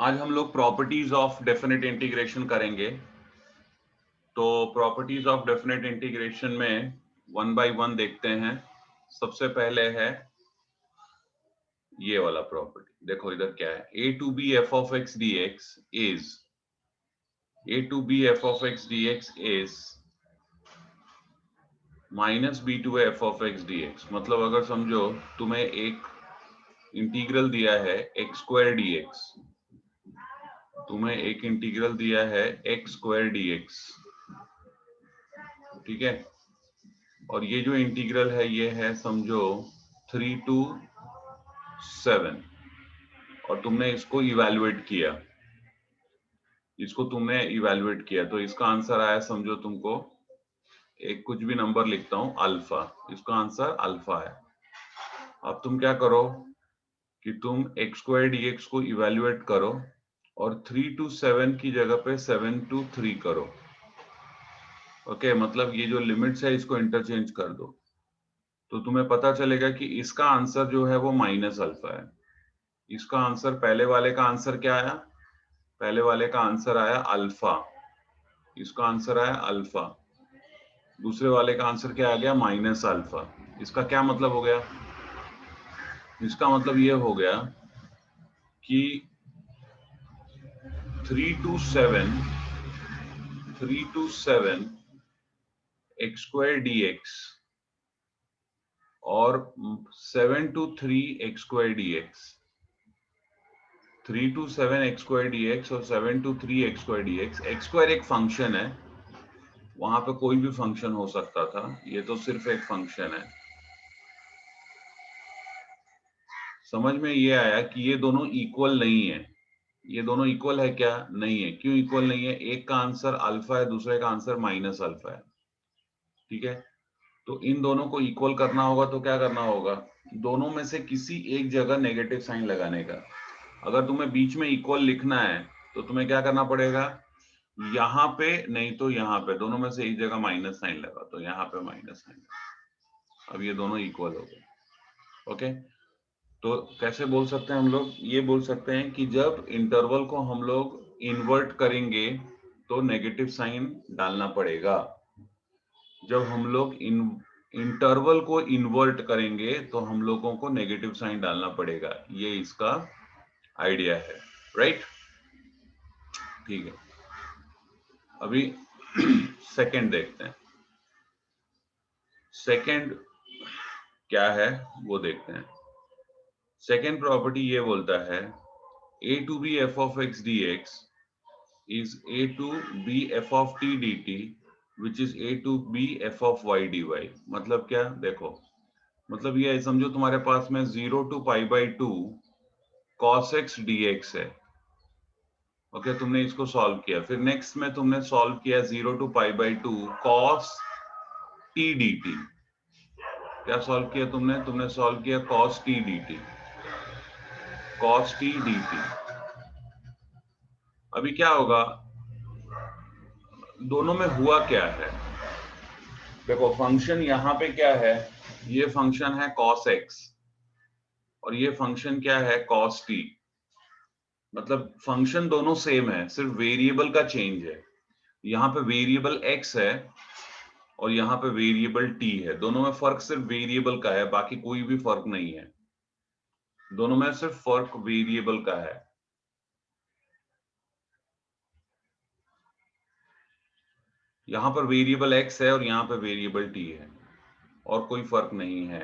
आज हम लोग प्रॉपर्टीज ऑफ डेफिनेट इंटीग्रेशन करेंगे। तो प्रॉपर्टीज ऑफ डेफिनेट इंटीग्रेशन में वन बाय वन देखते हैं। सबसे पहले है ये वाला प्रॉपर्टी। देखो इधर क्या है, a to b f of x d x is a to b f of x d x is minus b to f of x d x. मतलब अगर समझो तुम्हें एक इंटीग्रल दिया है एक्स स्क्वायर डी एक्स, तुम्हें एक integral दिया है एक्स स्क्वायर डी एक्स, ठीक है। और ये जो इंटीग्रल है ये है समझो 3 to 7 और तुमने इसको इवैल्यूएट किया, तो इसका आंसर आया समझो तुमको, एक कुछ भी नंबर लिखता हूं अल्फा, इसका आंसर अल्फा है। अब तुम क्या करो कि तुम एक्स स्क्वायर डी एक्स को इवैल्यूएट करो और 3 to 7 की जगह पे 7 to 3 करो। ओके, मतलब ये जो लिमिट्स है इसको इंटरचेंज कर दो, तो तुम्हें पता चलेगा कि इसका आंसर जो है वो माइनस अल्फा है। इसका आंसर, पहले वाले का आंसर क्या आया, पहले वाले का आंसर आया अल्फा, इसका आंसर आया अल्फा, दूसरे वाले का आंसर क्या आ गया, माइनस अल्फा। इसका क्या मतलब हो गया, इसका मतलब ये हो गया कि 3 to 7 x square D x और 7 to 3 x square D x, 3 to 7 x square D x और 7 to 3 x square D x. X square एक फंक्शन है, वहां पे कोई भी फंक्शन हो सकता था, ये तो सिर्फ एक फंक्शन है। समझ में ये आया कि ये दोनों इक्वल नहीं है। ये दोनों इक्वल है क्या, नहीं है। क्यों इक्वल नहीं है, एक का आंसर अल्फा है, दूसरे का आंसर माइनस अल्फा है, ठीक है। तो इन दोनों को इक्वल करना होगा तो क्या करना होगा, दोनों में से किसी एक जगह नेगेटिव साइन लगाने का। अगर तुम्हें बीच में इक्वल लिखना है तो तुम्हें क्या करना पड़ेगा, यहाँ पे नहीं तो यहाँ पे, दोनों में से एक जगह माइनस साइन लगा, तो यहाँ पे माइनस साइन। अब ये दोनों इक्वल हो गए, ओके। तो कैसे बोल सकते हैं हम लोग, ये बोल सकते हैं कि जब इंटरवल को हम लोग इन्वर्ट करेंगे तो नेगेटिव साइन डालना पड़ेगा। जब हम लोग इंटरवल को इन्वर्ट करेंगे तो हम लोगों को नेगेटिव साइन डालना पड़ेगा, ये इसका आइडिया है, राइट। ठीक है, अभी सेकंड देखते हैं। सेकंड क्या है वो देखते हैं। सेकंड प्रॉपर्टी ये बोलता है a to b f of x d x is a to b f of t dt which is a to b f of y dy। मतलब क्या, देखो मतलब ये है, समझो तुम्हारे पास में 0 to pi by 2 cos x dx है, ओके। तुमने इसको सॉल्व किया, फिर नेक्स्ट में तुमने सॉल्व किया 0 to pi by 2 cos t dt। क्या सॉल्व किया तुमने सॉल्व किया cos t dt, cos t dt। अभी क्या होगा, दोनों में हुआ क्या है, देखो फंक्शन यहाँ पे क्या है, ये फंक्शन है cos x और ये फंक्शन क्या है cos t। मतलब फंक्शन दोनों सेम है, सिर्फ वेरिएबल का चेंज है। यहाँ पे वेरिएबल x है और यहाँ पे वेरिएबल t है, दोनों में फर्क सिर्फ वेरिएबल का है, बाकी कोई भी फर्क नहीं है, दोनों में सिर्फ फर्क वेरिएबल का है। यहाँ पर वेरिएबल x है और यहाँ पे वेरिएबल t है और कोई फर्क नहीं है।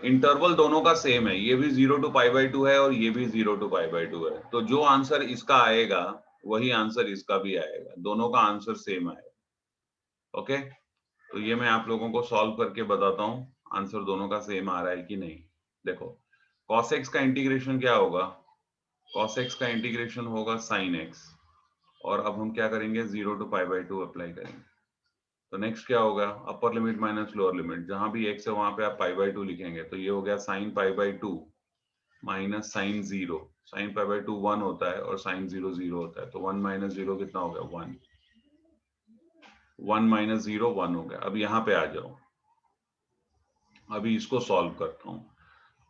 इंटरवल दोनों का सेम है, ये भी 0 to पाई बाई 2 है और ये भी 0 to पाई बाई 2 है, तो जो आंसर इसका आएगा वही आंसर इसका भी आएगा, दोनों का आंसर सेम आएगा, ओके। तो ये मैं आप लोगों को सॉल्व करके बताता हूँ आंसर दोनों का सेम आ रहा है कि नहीं। देखो cos x का इंटीग्रेशन क्या होगा, cos x का इंटीग्रेशन होगा sin x, और अब हम क्या करेंगे 0 to पाई बाई 2 अप्लाई करेंगे। तो नेक्स्ट क्या होगा, अपर लिमिट माइनस लोअर लिमिट, जहां भी x है वहां पे आप पाई बाई 2 लिखेंगे, तो ये हो गया sin pi by 2 minus sine 0। Sine pi by 2 1 होता है और साइन 0 0 होता है, तो 1 माइनस 0 कितना हो गया, 1। 1 माइनस 0 1 हो गया। अब यहाँ पे आ जाओ, अभी इसको सॉल्व करता हूँ।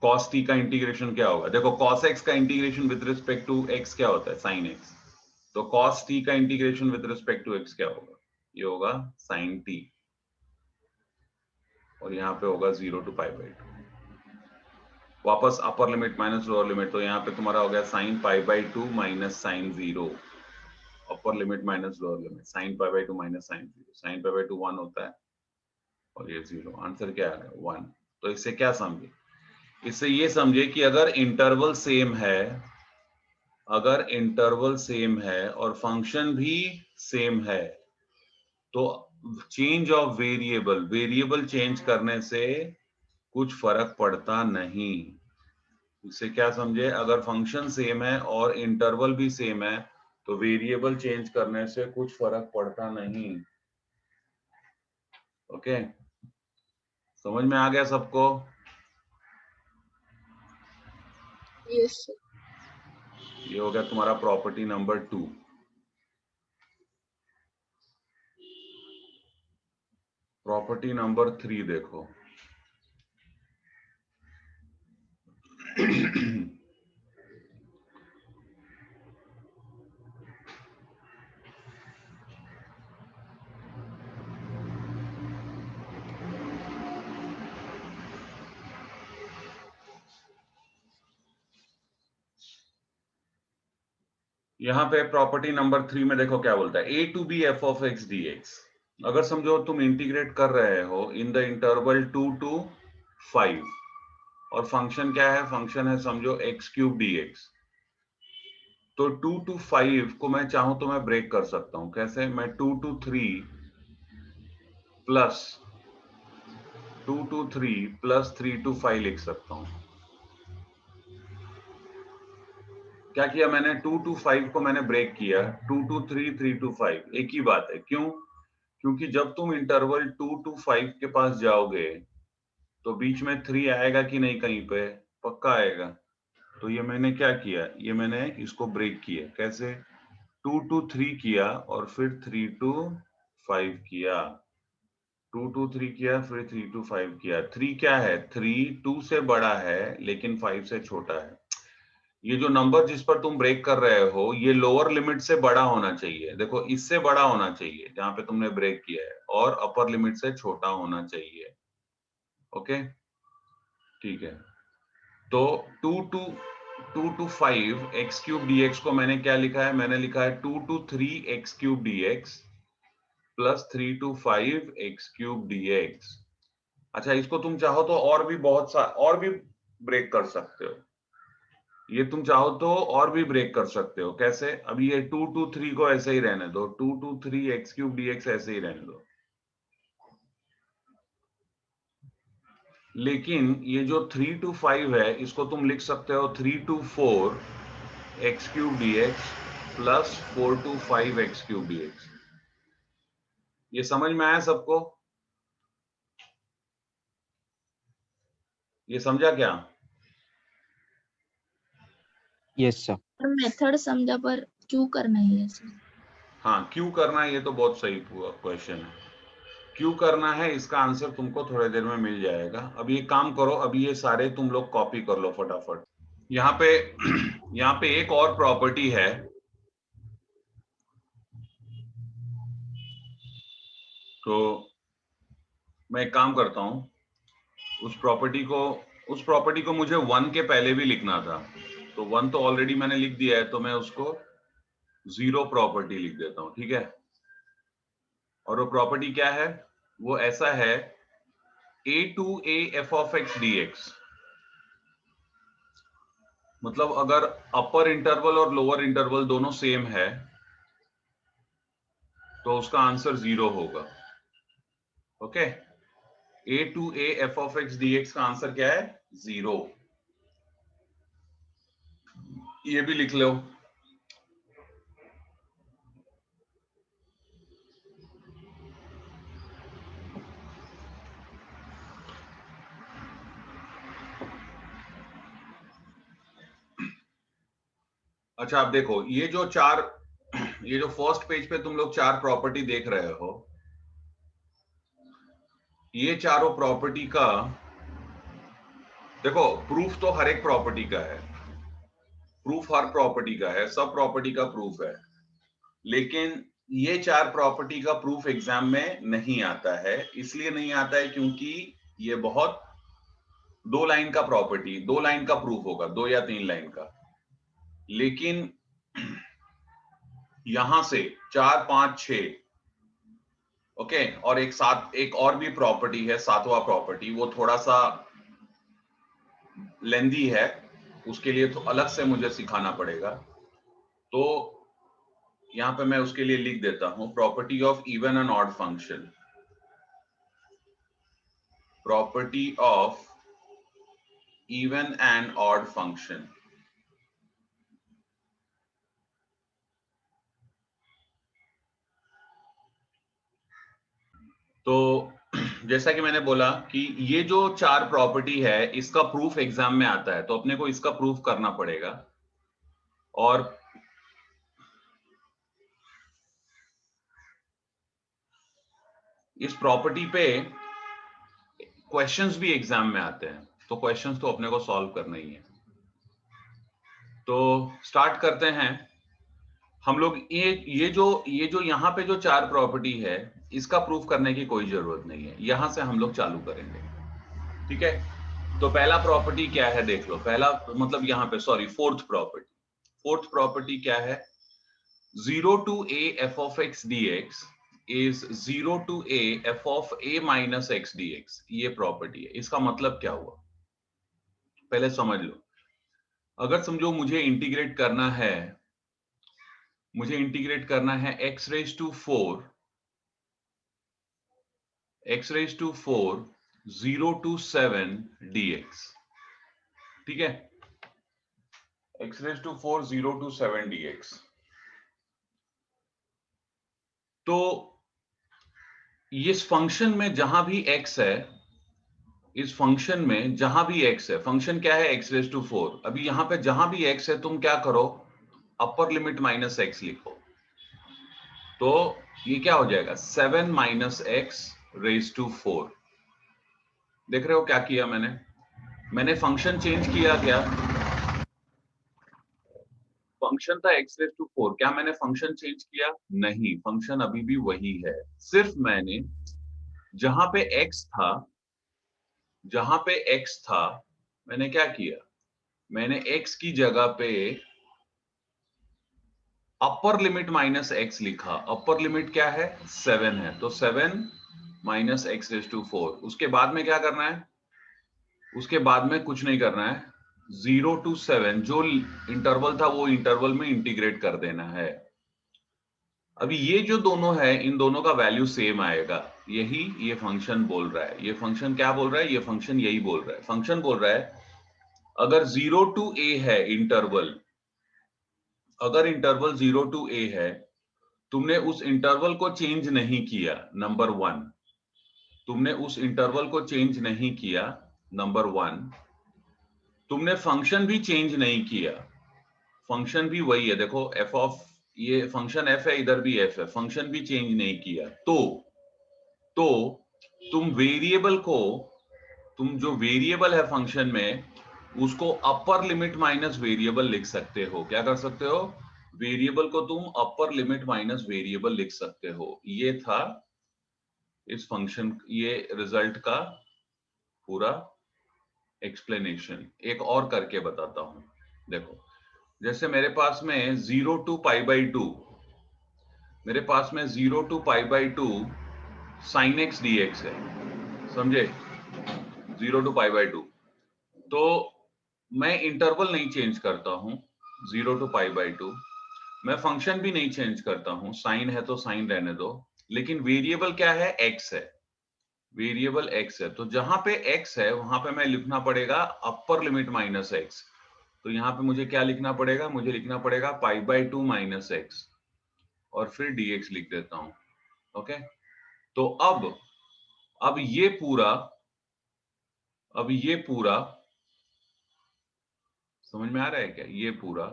cos t का इंटीग्रेशन क्या होगा? देखो cos x का integration with respect to x क्या होता है? sin x। तो cos t का integration with respect to x क्या होगा? ये होगा sin t, और यहाँ पे होगा 0 to π/2। वापस upper limit minus lower limit, तो यहाँ पे तुम्हारा हो गया sin π/2 minus sin 0। Upper limit minus lower limit, sin π/2 minus sin 0। sin π/2 1 होता है और ये 0। आंसर क्या आ गया? 1। तो इससे क्या समझे? इससे ये समझे कि अगर इंटरवल सेम है, अगर इंटरवल सेम है और फंक्शन भी सेम है, तो change of variable, variable change करने से कुछ फर्क पड़ता नहीं। इससे क्या समझे? अगर फंक्शन सेम है और इंटरवल भी सेम है तो वेरिएबल चेंज करने से कुछ फर्क पड़ता नहीं। ओके, समझ में आ गया सबको? Yes sir. ये हो गया तुम्हारा प्रॉपर्टी नंबर 2। प्रॉपर्टी नंबर 3 देखो। यहाँ पे प्रॉपर्टी नंबर 3 में देखो क्या बोलता है, a to b f of x d x. अगर समझो तुम इंटीग्रेट कर रहे हो इन द इंटरवल 2 to 5, और फंक्शन क्या है? फंक्शन है समझो x³ dx। तो 2 to 5 को मैं चाहूं तो मैं ब्रेक कर सकता हूं। कैसे? मैं 2 to 3 plus 2 to 3 plus 3 to 5 लिख सकता हूं। क्या किया मैंने? 2 to 5 को मैंने ब्रेक किया, 2 to 3, 3 to 5 एक ही बात है। क्यों? क्योंकि जब तुम इंटरवल 2 to 5 के पास जाओगे तो बीच में 3 आएगा कि नहीं? कहीं पे पक्का आएगा। तो ये मैंने क्या किया? ये मैंने इसको ब्रेक किया। कैसे? 2 to 3 किया और फिर 3 to 5 किया। 2 to 3 किया फिर 3 to 5 किया। 3 क्या है? 3 2 से बड़ा है लेकिन 5 से छोटा है। ये जो नंबर जिस पर तुम ब्रेक कर रहे हो ये लोअर लिमिट से बड़ा होना चाहिए। देखो इससे बड़ा होना चाहिए जहां पे तुमने ब्रेक किया है, और अपर लिमिट से छोटा होना चाहिए। ओके, ठीक है। तो 2 to 5 x³ dx को मैंने क्या लिखा है? मैंने लिखा है 2 to 3 x³ dx plus 3 to 5 x³ dx। अच्छा, इसको तुम चाहो तो और भी और भी ब्रेक कर सकते हो। ये तुम चाहो तो और भी ब्रेक कर सकते हो। कैसे? अभी ये 2 to 3 को ऐसे ही रहने दो, 2 to 3 x³ dx ऐसे ही रहने दो। लेकिन ये जो 3 to 5 है इसको तुम लिख सकते हो 3 to 4 x³ dx plus 4 to 5 x³ dx। ये समझ में आया सबको? ये समझा क्या? Yes sir. मेथड समझा पर क्यों करना है सर? हाँ, क्यों करना है ये तो बहुत सही क्वेश्चन है। क्यों करना है इसका आंसर तुमको थोड़ी देर में मिल जाएगा। अभी एक काम करो, अभी ये सारे तुम लोग कॉपी कर लो फटाफट। यहाँ पे यहाँ पे एक और प्रॉपर्टी है, तो मैं एक काम करता हूं, उस प्रॉपर्टी को मुझे 1 के पहले भी लिखना था, तो 1 तो ऑलरेडी मैंने लिख दिया है, तो मैं उसको 0 प्रॉपर्टी लिख देता हूं। ठीक है, और वो प्रॉपर्टी क्या है? वो ऐसा है a to a f of x dx। मतलब अगर अपर इंटरवल और लोअर इंटरवल दोनों सेम है तो उसका आंसर 0 होगा। Okay, a to a f of x dx का आंसर क्या है? 0। ये भी लिख लो। अच्छा, आप देखो ये जो फर्स्ट पेज पे तुम लोग 4 प्रॉपर्टी देख रहे हो, ये चारों प्रॉपर्टी का देखो प्रूफ तो हर एक प्रॉपर्टी का है, प्रूफ हर प्रॉपर्टी का है, सब प्रॉपर्टी का प्रूफ है, लेकिन ये 4 प्रॉपर्टी का प्रूफ एग्जाम में नहीं आता है। इसलिए नहीं आता है क्योंकि ये बहुत 2 लाइन का प्रॉपर्टी, 2 लाइन का प्रूफ होगा, 2 या 3 लाइन का। लेकिन यहां से 4, 5, 6, ओके, और एक और भी प्रॉपर्टी है, 7वां प्रॉपर्टी, वो थोड़ा सा लेंदी है, उसके लिए तो अलग से मुझे सिखाना पड़ेगा। तो यहां पे मैं उसके लिए लिख देता हूं, property of even and odd function, property of even and odd function. तो जैसा कि मैंने बोला कि ये जो 4 प्रॉपर्टी है इसका प्रूफ एग्जाम में आता है, तो अपने को इसका प्रूफ करना पड़ेगा। और इस प्रॉपर्टी पे क्वेश्चंस भी एग्जाम में आते हैं, तो क्वेश्चंस तो अपने को सॉल्व करना ही है। तो स्टार्ट करते हैं हम लोग। ये जो यहाँ पे जो 4 प्रॉपर्टी है इसका प्रूफ करने की कोई जरूरत नहीं है, यहां से हम लोग चालू करेंगे, ठीक है। तो पहला प्रॉपर्टी क्या है देख लो, पहला मतलब यहाँ पे सॉरी फोर्थ प्रॉपर्टी क्या है, 0 to a f of x dx is 0 to a f of a minus x dx। ये प्रॉपर्टी है, इसका मतलब क्या हुआ पहले समझ लो। अगर समझो मुझे इंटीग्रेट करना है, x raised to 4 0 to 7 dx, ठीक है, x raised to 4 0 to 7 dx। तो इस फंक्शन में जहां भी x है, इस फंक्शन में जहां भी x है, फंक्शन क्या है x raised to 4, अभी यहां पे जहां भी x है तुम क्या करो, अपर लिमिट माइनस x लिखो, तो ये क्या हो जाएगा 7 माइनस x raised to 4। देख रहे हो क्या किया मैंने फंक्शन चेंज किया क्या, फंक्शन था x raised to 4, क्या मैंने फंक्शन चेंज किया, नहीं, फंक्शन अभी भी वही है, सिर्फ मैंने जहां पे x था मैंने क्या किया, मैंने x की जगह पे अपर लिमिट माइनस x लिखा। अपर लिमिट क्या है 7 है, तो 7 माइनस x रेज टू 4। उसके बाद में क्या करना है, उसके बाद में कुछ नहीं करना है, 0 to 7 जो इंटरवल था वो इंटरवल में इंटीग्रेट कर देना है। अभी ये जो दोनों है इन दोनों का वैल्यू सेम आएगा, यही ये फंक्शन बोल रहा है। ये फंक्शन क्या बोल रहा है, ये फंक्शन यही बोल रहा है। फंक्शन बोल रहा है अगर 0 to a है इंटरवल, अगर इंटरवल 0 to a है, तुमने उस इंटरवल को चेंज नहीं किया, नंबर 1, तुमने उस इंटरवल को चेंज नहीं किया, नंबर 1, तुमने फंक्शन भी चेंज नहीं किया, फंक्शन भी वही है, देखो f ऑफ, ये फंक्शन f है, इधर भी f है, फंक्शन भी चेंज नहीं किया, तो तुम वेरिएबल को, तुम जो वेरिएबल है फंक्शन में उसको अपर लिमिट माइनस वेरिएबल लिख सकते हो। क्या कर सकते हो, वेरिएबल को तुम अपर लिमिट माइनस वेरिएबल लिख सकते हो। ये था इस फंक्शन, ये रिजल्ट का पूरा एक्सप्लेनेशन। एक और करके बताता हूं, देखो जैसे मेरे पास में 0 to π/2, मेरे पास में 0 to π/2 sin x dx है, समझे, 0 to π/2, तो मैं इंटरवल नहीं चेंज करता हूं 0 to π/2, मैं फंक्शन भी नहीं चेंज करता हूं, साइन है तो साइन रहने दो, लेकिन वेरिएबल क्या है, x है, वेरिएबल x है, तो जहां पे x है वहां पे मैं लिखना पड़ेगा अपर लिमिट माइनस x। तो यहाँ पे मुझे क्या लिखना पड़ेगा, मुझे लिखना पड़ेगा π/2 माइनस x और फिर dx लिख देता हूं, ओके। तो अब ये पूरा समझ में आ रहा है क्या, ये पूरा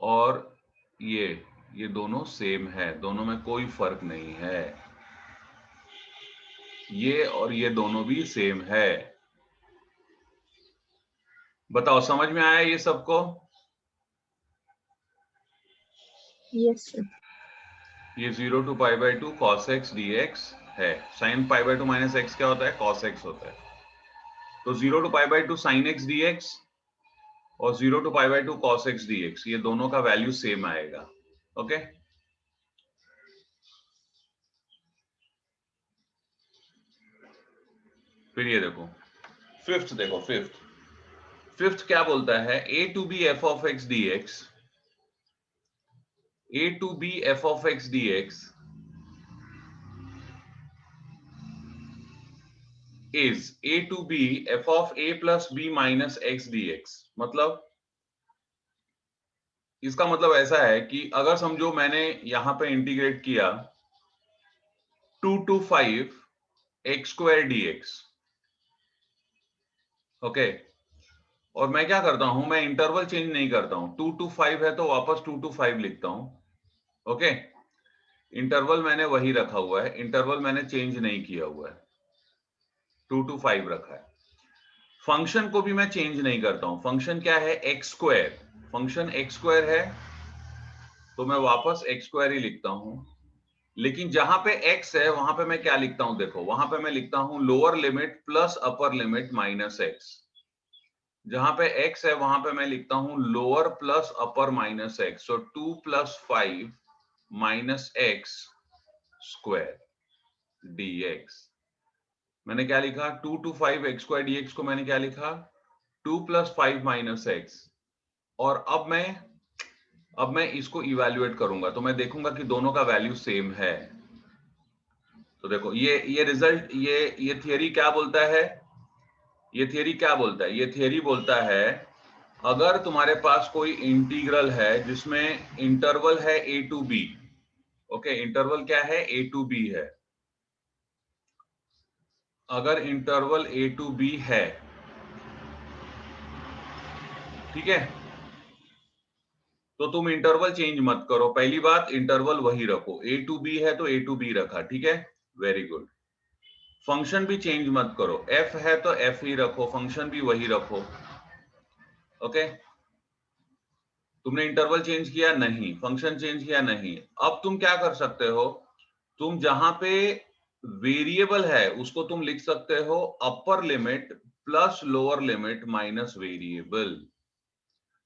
और ये दोनों सेम है, दोनों में कोई फर्क नहीं है, ये और ये दोनों भी सेम है। बताओ समझ में आया ये सबको? Yes sir. ये 0 to pi by 2 cos x dx है। sin pi by 2 minus x क्या होता है? cos x होता है। तो 0 to pi by 2 sin x dx और 0 to pi by 2 cos x dx, ये दोनों का वैल्यू सेम आएगा। ओके, फिर ये देखो फिफ्थ, देखो फिफ्थ क्या बोलता है? a to b f of x dx, a to b f of x dx is a to b f of a plus b minus x dx। मतलब इसका मतलब ऐसा है कि अगर समझो मैंने यहां पे इंटीग्रेट किया 2 to 5 x square dx, okay, और मैं क्या करता हूं, मैं इंटरवल चेंज नहीं करता हूं। 2 to 5 है तो वापस 2 to 5 लिखता हूं। ओके, इंटरवल मैंने वही रखा हुआ है, इंटरवल मैंने चेंज नहीं किया हुआ है, 2 to 5 रखा है। फंक्शन को भी मैं चेंज नहीं करता हूं। फंक्शन क्या है? X square. Function x square है तो मैं वापस एक्स स्क्वायर ही लिखता हूं। लेकिन जहां पे x है वहां पे मैं क्या लिखता हूं? देखो वहां पे मैं लिखता हूं lower limit plus upper limit minus x. जहां पे x है वहां पे मैं लिखता हूं lower plus upper minus x. So 2 + 5 minus x square dx। मैंने क्या लिखा? 2 to 5 x स्क्वायर dx को मैंने क्या लिखा? 2 + 5 माइनस एक्स। और अब मैं इसको इवैल्यूएट करूंगा तो मैं देखूंगा कि दोनों का वैल्यू सेम है। तो देखो ये रिजल्ट, ये थियरी क्या बोलता है? ये थियरी क्या बोलता है? ये थियरी बोलता है अगर तुम्हारे पास कोई इंटीग्रल है जिसमें इंटरवल है a to b, okay, interval क्या है? a to b है। अगर इंटरवल a to b है, ठीक है, तो तुम इंटरवल चेंज मत करो। पहली बात, इंटरवल वही रखो। a to b है तो a to b रखा, ठीक है, वेरी गुड। फंक्शन भी चेंज मत करो, f है तो f ही रखो, फंक्शन भी वही रखो। ओके, तुमने इंटरवल चेंज किया नहीं, फंक्शन चेंज किया नहीं। अब तुम क्या कर सकते हो? तुम जहां पे वेरिएबल है उसको तुम लिख सकते हो upper limit plus lower limit minus variable.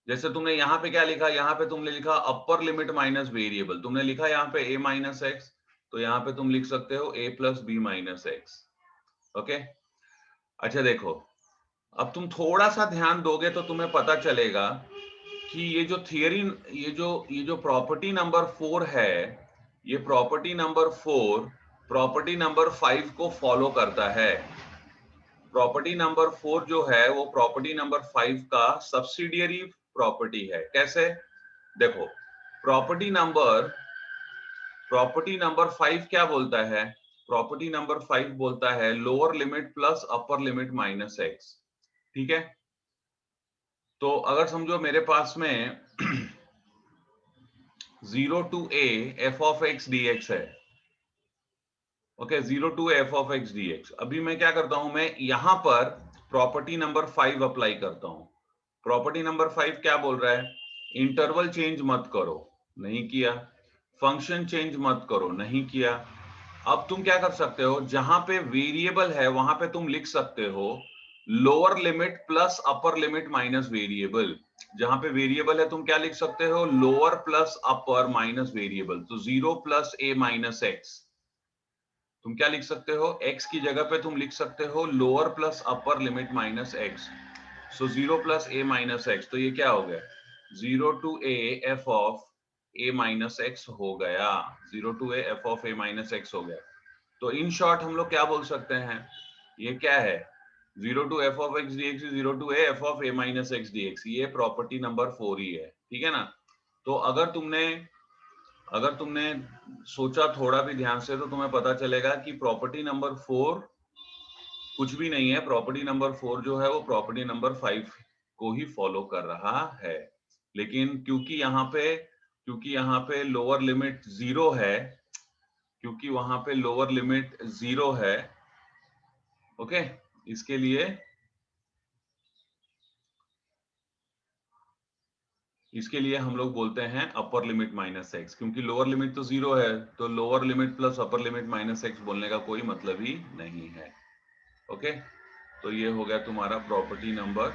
जैसे तुमने यहां पे क्या लिखा? यहां पे तुमने लिखा अपर लिमिट माइनस वेरिएबल। तुमने लिखा यहां पे a माइनस एक्स, तो यहां पे तुम लिख सकते हो a plus b minus x. Okay, अच्छा देखो, अब तुम थोड़ा सा ध्यान दोगे तो तुम्हें पता चलेगा कि ये जो थियरी, ये जो प्रॉपर्टी नंबर 4 है, ये प्रॉपर्टी नंबर 4 प्रॉपर्टी नंबर 5 को फॉलो करता है। प्रॉपर्टी नंबर 4 जो है वो प्रॉपर्टी नंबर 5 का सब्सिडियरी प्रॉपर्टी है। कैसे? देखो, प्रॉपर्टी नंबर 5 क्या बोलता है? प्रॉपर्टी नंबर 5 बोलता है lower limit plus upper limit minus x, ठीक है। तो अगर समझो मेरे पास में 0 to a f of x dx है, okay, 0 to f of x dx। अभी मैं क्या करता हूं? मैं यहां पर प्रॉपर्टी नंबर 5 अप्लाई करता हूं। प्रॉपर्टी नंबर 5 क्या बोल रहा है? इंटरवल चेंज मत करो, नहीं किया। फंक्शन चेंज मत करो, नहीं किया। अब तुम क्या कर सकते हो? जहां पे वेरिएबल है वहां पे तुम लिख सकते हो lower limit plus upper limit minus variable. जहां पे वेरिएबल है तुम क्या लिख सकते हो? Lower plus upper minus variable. तो 0 + a माइनस एक्स, तुम क्या लिख सकते हो? x की जगह पे तुम लिख सकते हो lower plus upper limit minus x. So 0 + a minus x, तो ये क्या हो गया? 0 to a f of a minus x हो गया। 0 to a f of a minus x हो गया। तो इन शॉर्ट हम लोग क्या बोल सकते हैं? ये क्या है? 0 to f of x dx is 0 to a f of a minus x dx। ये प्रॉपर्टी नंबर 4 ही है, ठीक है ना। तो अगर तुमने सोचा थोड़ा भी ध्यान से तो तुम्हें पता चलेगा कि प्रॉपर्टी नंबर 4 कुछ भी नहीं है। प्रॉपर्टी नंबर 4 जो है वो प्रॉपर्टी नंबर 5 को ही फॉलो कर रहा है। लेकिन क्योंकि यहाँ पे लोअर लिमिट 0 है, क्योंकि वहां पे लोअर लिमिट 0 है, ओके, इसके लिए इसके लिए हम लोग बोलते हैं अपर लिमिट माइनस एक्स, क्योंकि लोअर लिमिट तो 0 है, तो lower limit plus upper limit minus x बोलने का कोई मतलब ही नहीं है। ओके, तो ये हो गया तुम्हारा प्रॉपर्टी नंबर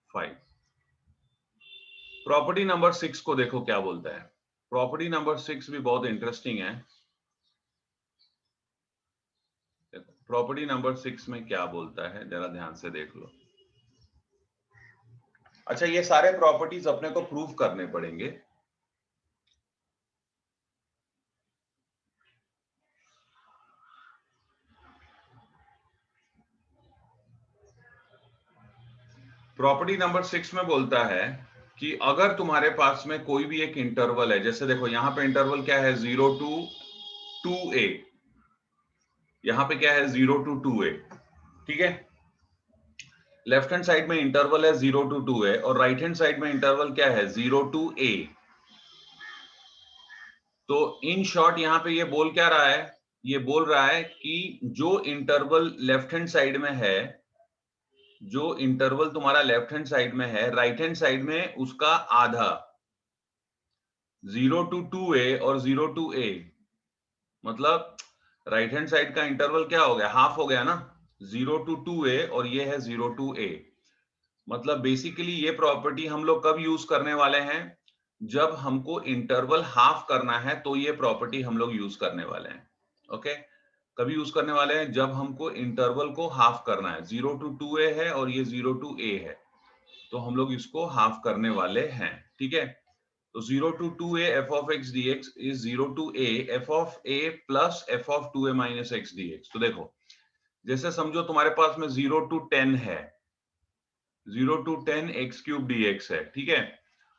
5। प्रॉपर्टी नंबर 6 को देखो क्या बोलता है। प्रॉपर्टी नंबर 6 भी बहुत इंटरेस्टिंग है। प्रॉपर्टी नंबर 6 में क्या बोलता है जरा ध्यान से देख लो। अच्छा, ये सारे प्रॉपर्टीज अपने को प्रूव करने पड़ेंगे। प्रॉपर्टी नंबर 6 में बोलता है कि अगर तुम्हारे पास में कोई भी एक इंटरवल है, जैसे देखो यहां पे इंटरवल क्या है 0 to 2a, यहां पे क्या है 0 to 2a, ठीक है। लेफ्ट हैंड साइड में इंटरवल है 0 to 2a और राइट हैंड साइड में इंटरवल क्या है 0 to a। तो इन शॉर्ट यहां पे ये बोल क्या रहा है, ये बोल रहा है कि जो इंटरवल लेफ्ट हैंड साइड में है, जो इंटरवल तुम्हारा लेफ्ट हैंड साइड में है, राइट हैंड साइड में उसका आधा, 0 to 2a और 0 to a, मतलब राइट हैंड साइड का इंटरवल क्या हो गया, हाफ हो गया ना, 0 to 2a और ये है 0 to a। मतलब बेसिकली ये प्रॉपर्टी हम लोग कब यूज करने वाले हैं, जब हमको इंटरवल हाफ करना है तो ये प्रॉपर्टी हम लोग यूज करने वाले हैं। ओके, कभी यूज करने वाले हैं जब हमको इंटरवल को हाफ करना है, 0 to 2a है और ये 0 to a है, तो हम लोग इसको हाफ करने वाले हैं, ठीक है। तो 0 to 2a f of x dx is 0 to a f of a plus f of 2a minus x dx। तो देखो, जैसे समझो तुम्हारे पास में 0 to 10 है, 0 to 10 x क्यूब dx है, ठीक है।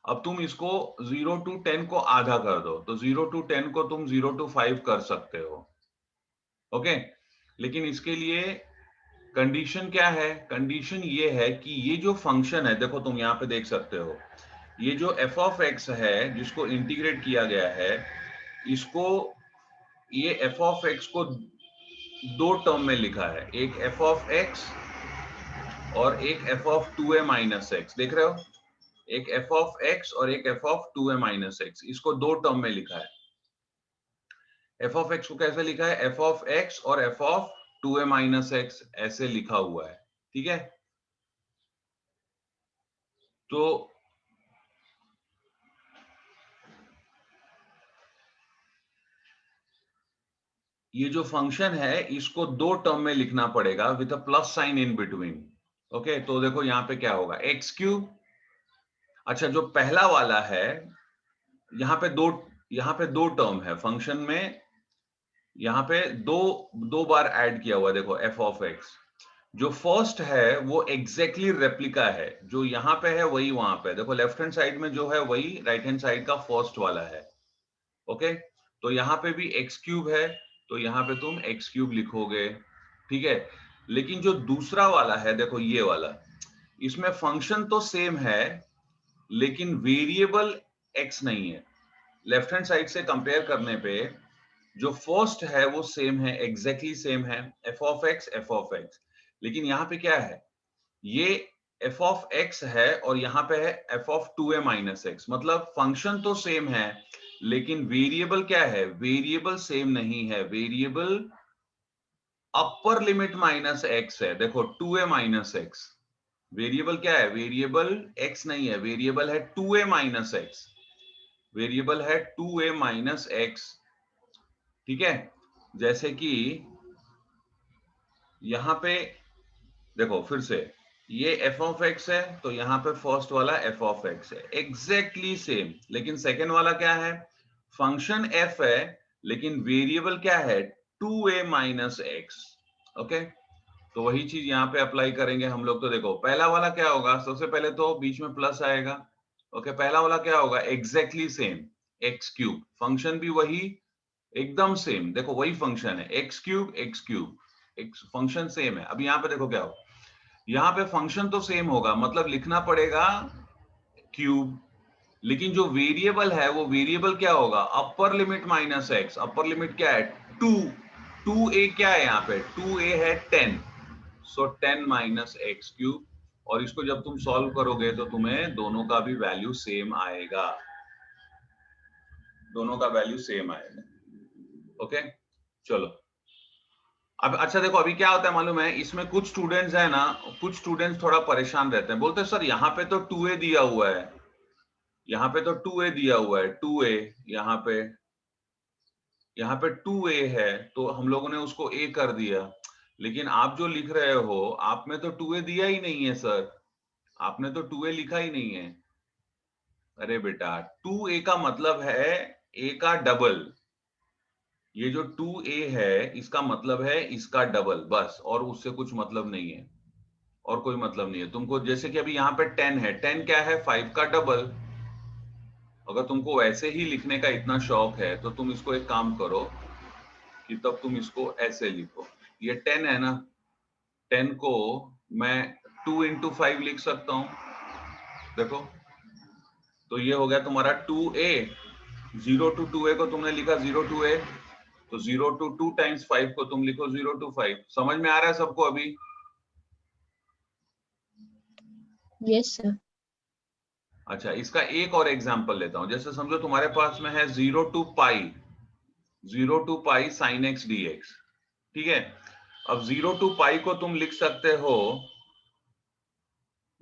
अब तुम इसको 0 to 10 को आधा कर दो, तो 0 to 10 को तुम 0 to 5 कर सकते हो। ओके, लेकिन इसके लिए कंडीशन क्या है, कंडीशन ये है कि ये जो फंक्शन है, देखो तुम यहाँ पे देख सकते हो, ये जो f of x है जिसको इंटीग्रेट किया गया है, इसको, ये f of x को दो टर्म में लिखा है, एक f of x और एक f of 2a minus x, देख रहे हो, एक f of x और एक f of 2a minus x, इसको दो टर्म में लिखा है। f of x को कैसे लिखा है, f of x और f of 2a minus x ऐसे लिखा हुआ है, ठीक है। तो ये जो फंक्शन है इसको दो टर्म में लिखना पड़ेगा with a plus sign in between. Okay, तो देखो यहाँ पे क्या होगा, एक्स क्यूब, अच्छा जो पहला वाला है, यहाँ पे दो टर्म है फंक्शन में, यहाँ पे दो बार ऐड किया हुआ, देखो एफ ऑफ एक्स, जो फर्स्ट है वो एग्जैक्टली रेप्लिका है, जो यहाँ पे है वही वहां पे, देखो लेफ्ट हैंड साइड में जो है वही राइट हैंड साइड का फर्स्ट वाला है। ओके, तो यहाँ पे भी एक्स क्यूब है, तो यहाँ पे तुम एक्स क्यूब लिखोगे, ठीक है। लेकिन जो दूसरा वाला है, देखो ये वाला, इसमें फंक्शन तो सेम है लेकिन वेरिएबल एक्स नहीं है। लेफ्ट हैंड साइड से कंपेयर करने पे जो फर्स्ट है वो सेम है, एग्जैक्टली सेम है, एफ ऑफ एक्स, लेकिन यहाँ पे क्या है, ये एफ ऑफ एक्स है और यहाँ पे है F of 2a minus x, मतलब फंक्शन तो सेम है लेकिन वेरिएबल क्या है, वेरिएबल सेम नहीं है, वेरिएबल अपर लिमिट माइनस एक्स है, देखो 2a माइनस एक्स, वेरिएबल क्या है, वेरिएबल एक्स नहीं है, वेरिएबल है 2a माइनस एक्स, वेरिएबल है 2a माइनस एक्स, ठीक है। जैसे कि यहां पे देखो फिर से, ये एफ ऑफ एक्स है तो यहाँ पे फर्स्ट वाला एफ ऑफ एक्स है, एग्जैक्टली सेम, लेकिन सेकेंड वाला क्या है, फंक्शन एफ है लेकिन वेरिएबल क्या है 2a माइनस एक्स। ओके, तो वही चीज यहाँ पे अप्लाई करेंगे हम लोग। तो देखो पहला वाला क्या होगा, सबसे पहले तो बीच में प्लस आएगा। ओके, पहला वाला क्या होगा, exactly same, x cube, function भी वही एकदम सेम, देखो वही फंक्शन है, एक्स क्यूब, फंक्शन सेम है। अब यहाँ पे देखो क्या होगा, यहाँ पे फंक्शन तो सेम होगा, मतलब लिखना पड़ेगा क्यूब, लेकिन जो वेरिएबल है वो वेरिएबल क्या होगा, अपर limit minus x, upper limit क्या है 2a क्या है यहाँ पे, 2a है 10, सो 10 माइनस एक्स क्यूब, और इसको जब तुम सॉल्व करोगे तो तुम्हें दोनों का भी वैल्यू सेम आएगा, दोनों का वैल्यू सेम आएगा। ओके चलो अब अच्छा देखो अभी क्या होता है मालूम है, इसमें कुछ स्टूडेंट्स है ना, कुछ स्टूडेंट्स थोड़ा परेशान रहते हैं, बोलते हैं सर यहाँ पे तो 2a दिया हुआ है, यहाँ पे तो 2a दिया हुआ है, 2a यहाँ पे 2a है, तो हम लोगों ने उसको a कर दिया, लेकिन आप जो लिख रहे हो आप में तो 2a दिया ही नहीं है सर, आपने तो 2a लिखा ही नहीं है। अरे बेटा 2a का मतलब है a का डबल, ये जो 2a है इसका मतलब है इसका डबल, बस, और उससे कुछ मतलब नहीं है, और कोई मतलब नहीं है तुमको। जैसे कि अभी यहाँ पे 10 है, 10 क्या है 5 का डबल। अगर तुमको वैसे ही लिखने का इतना शौक है तो तुम इसको एक काम करो कि तब तुम इसको ऐसे लिखो, ये 10 है ना, 10 को मैं 2 into 5 लिख सकता हूं, देखो तो ये हो गया तुम्हारा 2a, 0 to 2a को तुमने लिखा 0 to a, तो 0 to 2 times 5 को तुम लिखो 0 to 5। समझ में आ रहा है सबको अभी? Yes, sir. अच्छा इसका एक और एग्जांपल लेता हूं, जैसे समझो तुम्हारे पास में है 0 to pi, 0 to pi sine x d x, ठीक है। अब 0 to पाई को तुम लिख सकते हो,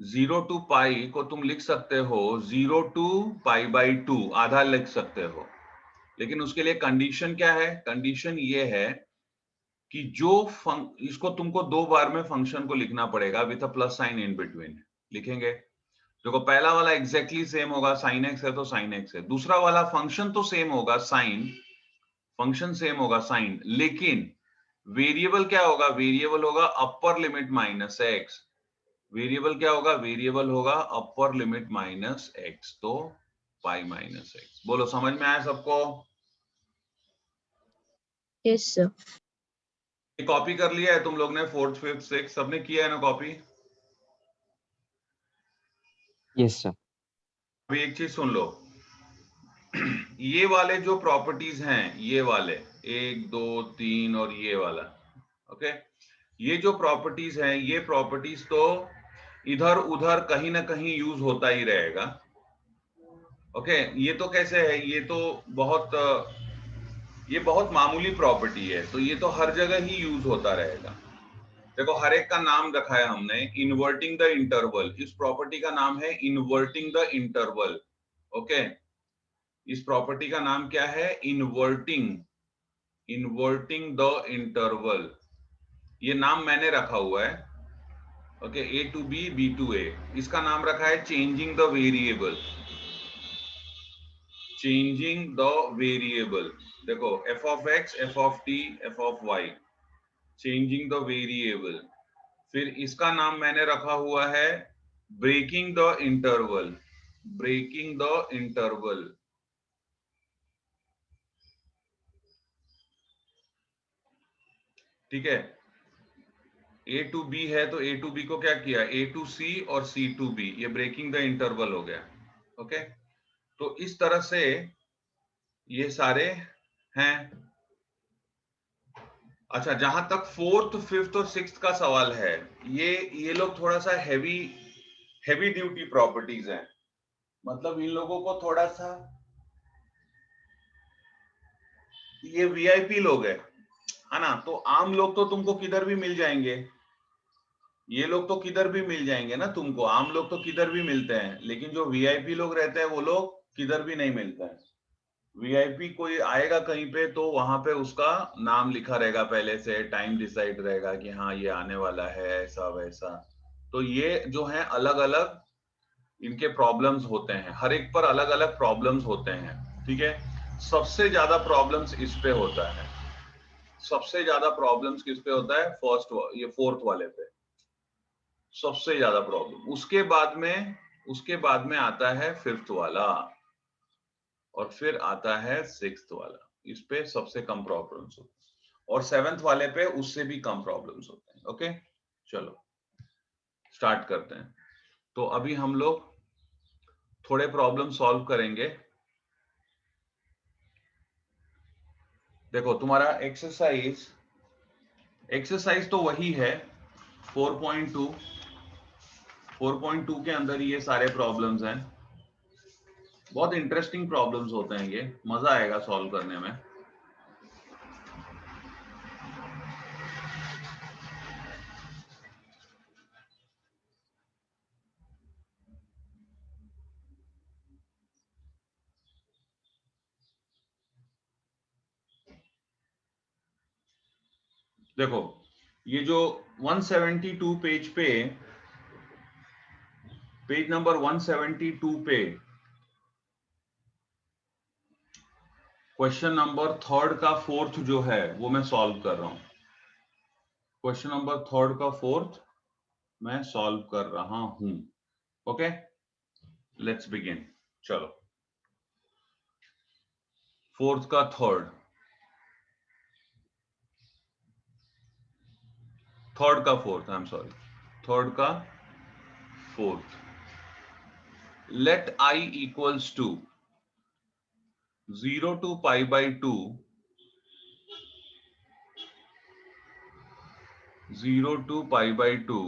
0 to पाई को तुम लिख सकते हो 0 to पाई बाई 2, आधा लिख सकते हो, लेकिन उसके लिए कंडीशन क्या है, कंडीशन ये है कि जो इसको तुमको दो बार में फंक्शन को लिखना पड़ेगा with a plus sign in between, लिखेंगे। देखो पहला वाला एग्जैक्टली सेम होगा, साइन एक्स है तो साइन एक्स है, दूसरा वाला फंक्शन तो सेम होगा साइन, फंक्शन सेम होगा साइन, लेकिन वेरिएबल क्या होगा, वेरिएबल होगा अपर लिमिट माइनस एक्स, वेरिएबल क्या होगा, वेरिएबल होगा अपर लिमिट माइनस एक्स, तो पाई माइनस एक्स। बोलो समझ में आया सबको? Yes, sir. ये कॉपी कर लिया है तुम लोग ने, फोर्थ फिफ्थ सिक्स सबने किया है ना कॉपी? Yes, sir. अभी एक चीज सुन लो, ये वाले जो प्रॉपर्टीज हैं, ये वाले 1 2 3 और ये वाला, ओके, ये जो प्रॉपर्टीज हैं, ये प्रॉपर्टीज तो इधर उधर कहीं ना कहीं यूज होता ही रहेगा। ओके ये तो कैसे है, ये बहुत मामूली प्रॉपर्टी है, तो ये तो हर जगह ही यूज होता रहेगा। देखो हर एक का नाम रखा है हमने, इन्वर्टिंग द इंटरवल, इस प्रॉपर्टी का नाम है इन्वर्टिंग द इंटरवल। ओके इस प्रॉपर्टी का नाम क्या है, इन्वर्टिंग द इंटरवल, ये नाम मैंने रखा हुआ है। Okay A to B, B to A, इसका नाम रखा है changing the variable, changing the variable. देखो f of x, f of t, f of y, changing the variable. फिर इसका नाम मैंने रखा हुआ है breaking the interval, breaking the interval. ठीक है, ए टू बी है तो ए टू बी को क्या किया, ए टू सी और सी टू बी, ये ब्रेकिंग द इंटरवल हो गया। ओके तो इस तरह से ये सारे हैं। अच्छा जहां तक फोर्थ फिफ्थ और सिक्स्थ का सवाल है, ये लोग थोड़ा सा हैवी ड्यूटी प्रॉपर्टीज हैं, मतलब इन लोगों को थोड़ा सा, ये वीआईपी लोग है ना, तो आम लोग तो तुमको किधर भी मिल जाएंगे, ये लोग तो किधर भी मिल जाएंगे ना तुमको, आम लोग तो किधर भी मिलते हैं, लेकिन जो वीआईपी लोग रहते हैं वो लोग किधर भी नहीं मिलते हैं। वीआईपी कोई आएगा कहीं पे तो वहां पे उसका नाम लिखा रहेगा, पहले से टाइम डिसाइड रहेगा कि हाँ ये आने वाला है, ऐसा वैसा। तो ये जो है अलग अलग इनके प्रॉब्लम्स होते हैं, हर एक पर अलग अलग प्रॉब्लम्स होते हैं। ठीक है, सबसे ज्यादा प्रॉब्लम्स इस पे होता है, सबसे ज्यादा प्रॉब्लम्स किस पे होता है, ये फोर्थ वाले पे सबसे ज्यादा प्रॉब्लम, उसके बाद में आता है फिफ्थ वाला, और फिर आता है सिक्स्थ वाला, इस पे सबसे कम प्रॉब्लम्स होते हैं, और सेवेंथ वाले पे उससे भी कम प्रॉब्लम्स होते हैं। ओके चलो स्टार्ट करते हैं। तो अभी हम लोग थोड़े प्रॉब्लम सॉल्व करेंगे। देखो तुम्हारा एक्सरसाइज तो वही है, 4.2 के अंदर ये सारे प्रॉब्लम्स हैं। बहुत इंटरेस्टिंग प्रॉब्लम्स होते हैं, ये मजा आएगा सॉल्व करने में। देखो ये जो 172 पेज पे, पेज नंबर 172 पे क्वेश्चन नंबर थर्ड का फोर्थ जो है वो मैं सॉल्व कर रहा हूं। क्वेश्चन नंबर थर्ड का फोर्थ मैं सॉल्व कर रहा हूं। Okay, let's begin. चलो, फोर्थ का थर्ड, थर्ड का fourth, I am sorry, third का fourth. Let I equals to 0 to pi by 2, 0 to pi by 2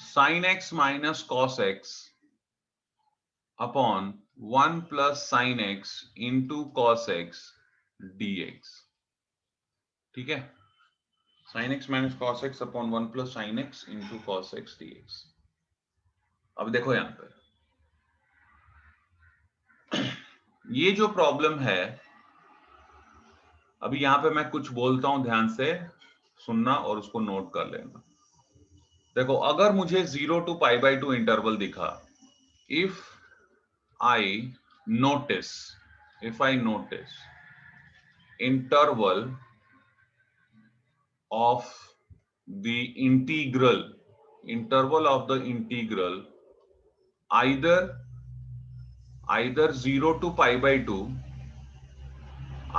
sin x minus cos x upon 1 plus sin x into cos x dx। ठीक है, sin x minus cos x upon 1 plus sin x into cos x dx। अब देखो यहां पर ये जो problem है, अभी यहां पे मैं कुछ बोलता हूं, ध्यान से सुनना और उसको नोट कर लेना। देखो अगर मुझे 0 टू पाई बाई 2 इंटरवल दिखा, if I notice interval of the integral either 0 to pi by 2,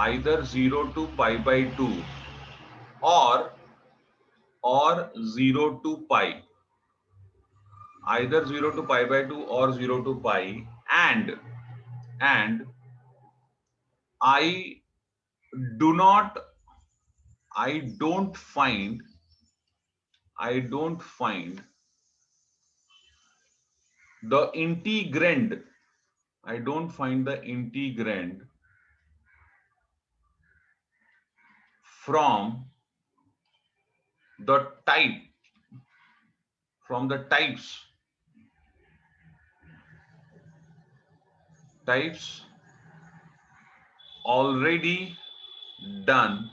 either 0 to pi by 2 or 0 to pi, either 0 to pi by 2 or 0 to pi, and I don't find the integrand, from the types already done,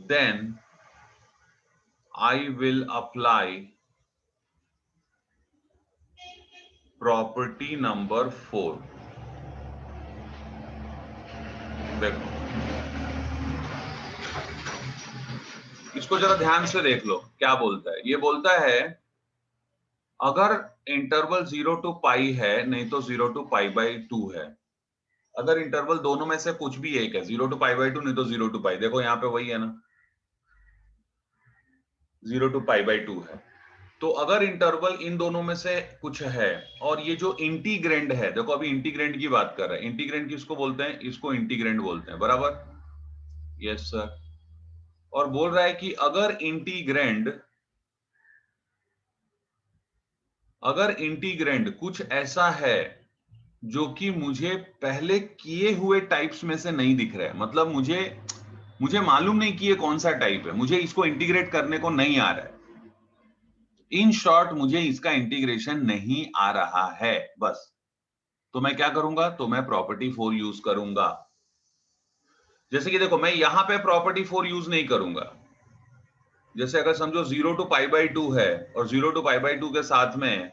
then I will apply property number 4। देखो इसको जरा ध्यान से देख लो, क्या बोलता है। ये बोलता है अगर इंटरवल 0 टू पाई है, नहीं तो 0 टू पाई बाई 2 है। अगर इंटरवल दोनों में से कुछ भी एक है, 0 टू पाई बाई 2 नहीं तो 0 टू पाई, देखो यहां पे वही है ना, 0 टू पाई बाई 2 है। तो अगर इंटरवल इन दोनों में से कुछ है, और ये जो इंटीग्रेंड है, देखो अभी इंटीग्रेंड की बात कर रहे हैं, इंटीग्रेंड किसको बोलते हैं, इसको इंटीग्रेंड बोलते हैं, बराबर, यस सर। और बोल रहा है कि अगर इंटीग्रेंड कुछ ऐसा है जो कि मुझे पहले किए हुए टाइप्स में से नहीं दिख रहा है, मतलब मुझे मालूम नहीं कि ये कौन सा टाइप है, मुझे इसको इंटीग्रेट करने को नहीं आ रहा है, इन शॉर्ट मुझे इसका इंटीग्रेशन नहीं आ रहा है बस, तो मैं क्या करूंगा, तो मैं प्रॉपर्टी 4 यूज करूंगा। जैसे कि देखो मैं यहां पे प्रॉपर्टी 4 यूज नहीं करूंगा। जैसे अगर समझो 0 टू पाई बाई 2 है और 0 टू पाई बाई 2 के साथ में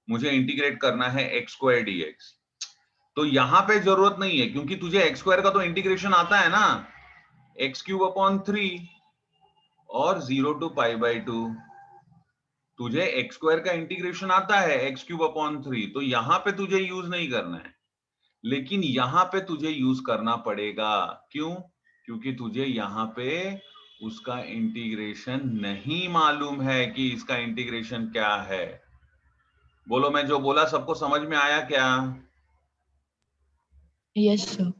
मुझे इंटीग्रेट करना है x स्क्वायर dx, तो यहां पे जरूरत नहीं है, क्योंकि तुझे x स्क्वायर का तो इंटीग्रेशन आता है ना, x क्यूब अपॉन 3, और 0 टू पाई बाई 2 तुझे x स्क्वायर का इंटीग्रेशन आता है, x क्यूब अपॉन 3, तो यहां पे तुझे यूज नहीं करना है, लेकिन यहां पे तुझे यूज करना पड़ेगा। क्यों? क्योंकि तुझे यहां पे उसका इंटीग्रेशन नहीं मालूम है कि इसका इंटीग्रेशन क्या है। बोलो, मैं जो बोला सबको समझ में आया क्या? Yes, sir.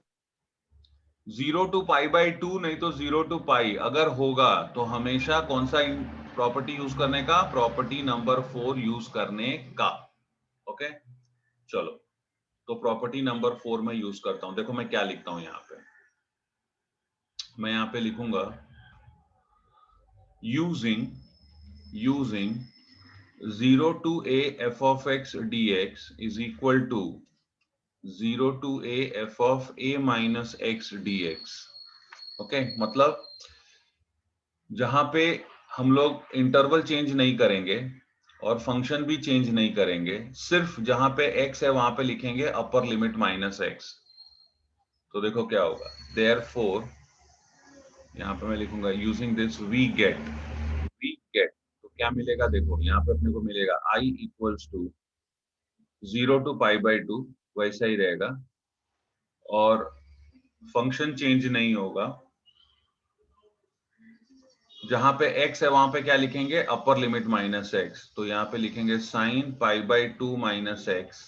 0 to pi by 2 नहीं तो 0 to पाई अगर होगा तो हमेशा कौन सा प्रॉपर्टी यूज करने का, प्रॉपर्टी नंबर 4 यूज करने का। ओके चलो, तो प्रॉपर्टी नंबर 4 में यूज करता हूं। देखो मैं क्या लिखता हूं यहां पे, मैं यहां पे लिखूंगा using 0 to a f of x dx is equal to 0 to a f of a minus x dx। Okay मतलब जहां पे हम लोग इंटरवल चेंज नहीं करेंगे और फंक्शन भी चेंज नहीं करेंगे, सिर्फ जहां पे x है वहां पे लिखेंगे अपर लिमिट माइनस x। तो देखो क्या होगा, देयरफॉर यहां पे मैं लिखूंगा यूजिंग दिस वी गेट तो क्या मिलेगा, देखो यहां पे अपने को मिलेगा i equals to 0 to pi by 2, वैसा ही रहेगा और फंक्शन चेंज नहीं होगा। जहां पे x है वहां पे क्या लिखेंगे, अपर लिमिट माइनस x। तो यहाँ पे लिखेंगे sign pi by 2 minus x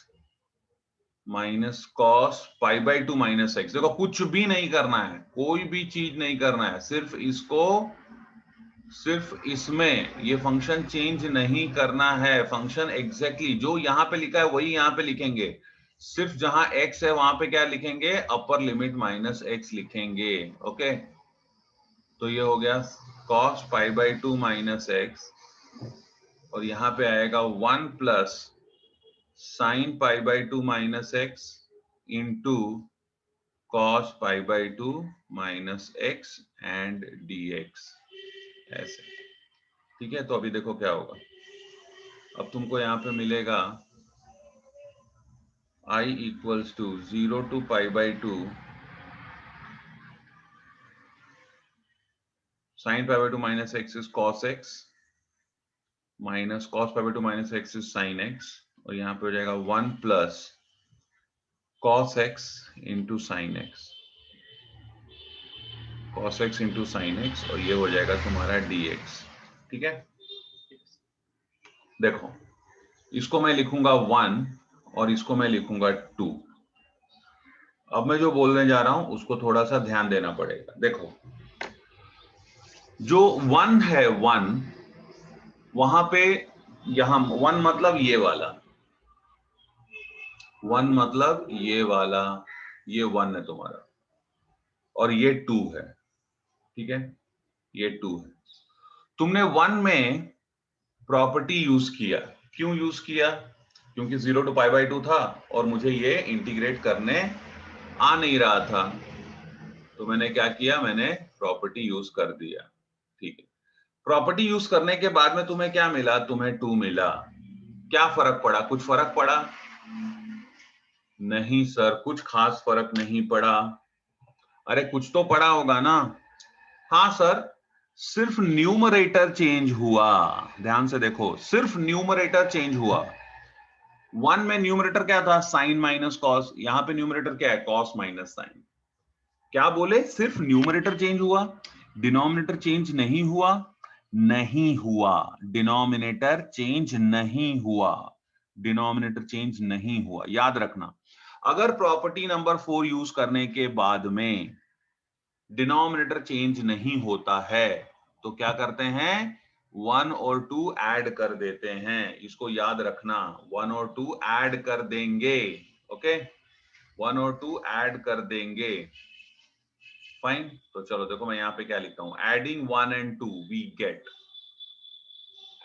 minus cos pi by 2 minus x. देखो कुछ भी नहीं करना है, कोई भी चीज नहीं करना है, सिर्फ इसमें ये फंक्शन चेंज नहीं करना है। फंक्शन एग्जैक्टली जो यहाँ पे लिखा है वही यहाँ पे लिखेंगे, सिर्फ जहां x है वहां पे क्या लिखेंगे, अपर लिमिट माइनस एक्स लिखेंगे। ओके तो ये हो गया cos pi by 2 minus x और यहाँ पे आएगा 1 plus sign pi by 2 minus x into cos pi by 2 minus x and dx, ऐसे। ठीक है, तो अभी देखो क्या होगा, अब तुमको यहाँ पे मिलेगा i equals to 0 to pi by 2 sine pi by 2 minus x is cos x minus cos pi by 2 minus x is sin x और यहाँ पे हो जाएगा 1 plus cos x into sine x, cos x into sine x और ये हो जाएगा तुम्हारा dx। ठीक है, देखो इसको मैं लिखूंगा 1 और इसको मैं लिखूंगा 2। अब मैं जो बोलने जा रहा हूं उसको थोड़ा सा ध्यान देना पड़ेगा। देखो जो 1 है 1 वहां पे, यहां 1 मतलब ये वाला, 1 मतलब ये वाला, ये 1 है तुम्हारा और ये 2 है। ठीक है, ये 2 है। तुमने 1 में प्रॉपर्टी यूज किया, क्यों यूज किया, क्योंकि 0 to पाई बाई 2 था और मुझे ये इंटीग्रेट करने आ नहीं रहा था, तो मैंने क्या किया, मैंने प्रॉपर्टी यूज कर दिया। ठीक है, प्रॉपर्टी यूज करने के बाद में तुम्हें क्या मिला, तुम्हें 2 मिला। क्या फर्क पड़ा, कुछ फर्क पड़ा? नहीं सर, कुछ खास फर्क नहीं पड़ा। अरे कुछ तो पड़ा होगा ना। हाँ सर, सिर्फ न्यूमरेटर चेंज हुआ। ध्यान से देखो, सिर्फ न्यूमरेटर चेंज हुआ। 1 में न्यूमरेटर क्या था, साइन माइनस कॉस, यहां पे न्यूमरेटर क्या है, कॉस माइनस साइन। क्या बोले, सिर्फ न्यूमरेटर चेंज हुआ, डिनोमिनेटर चेंज नहीं हुआ। नहीं हुआ, डिनोमिनेटर चेंज नहीं हुआ, डिनोमिनेटर चेंज नहीं हुआ। याद रखना, अगर प्रॉपर्टी नंबर 4 यूज करने के बाद में डिनोमिनेटर चेंज नहीं होता है तो क्या करते हैं, 1 और 2 ऐड कर देते हैं। इसको याद रखना, 1 और 2 ऐड कर देंगे। ओके, 1 और 2 ऐड कर देंगे। फाइन, तो चलो देखो मैं यहां पे क्या लिखता हूं, adding 1 and 2 we get,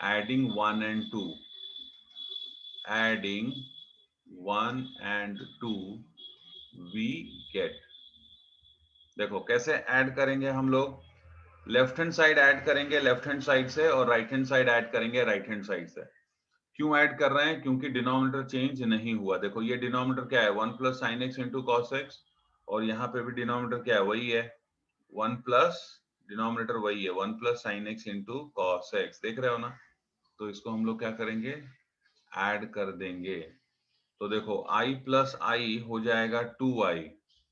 adding 1 and 2, adding 1 and 2 we get. देखो कैसे ऐड करेंगे हम लोग, लेफ्ट हैंड साइड ऐड करेंगे लेफ्ट हैंड साइड से और राइट हैंड साइड ऐड करेंगे राइट हैंड साइड से। क्यों ऐड कर रहे हैं, क्योंकि डिनोमिनेटर चेंज नहीं हुआ। देखो ये डिनोमिनेटर क्या है, 1 plus sine x into cos x और यहाँ पे भी डिनोमिनेटर क्या है, वही है 1 प्लस, डिनोमिनेटर वही है 1 plus sine x into cos x. देख रहे हो ना, तो इसको हम लोग क्या करेंगे, ऐड कर देंगे। तो देखो i प्लस आई हो जाएगा 2i,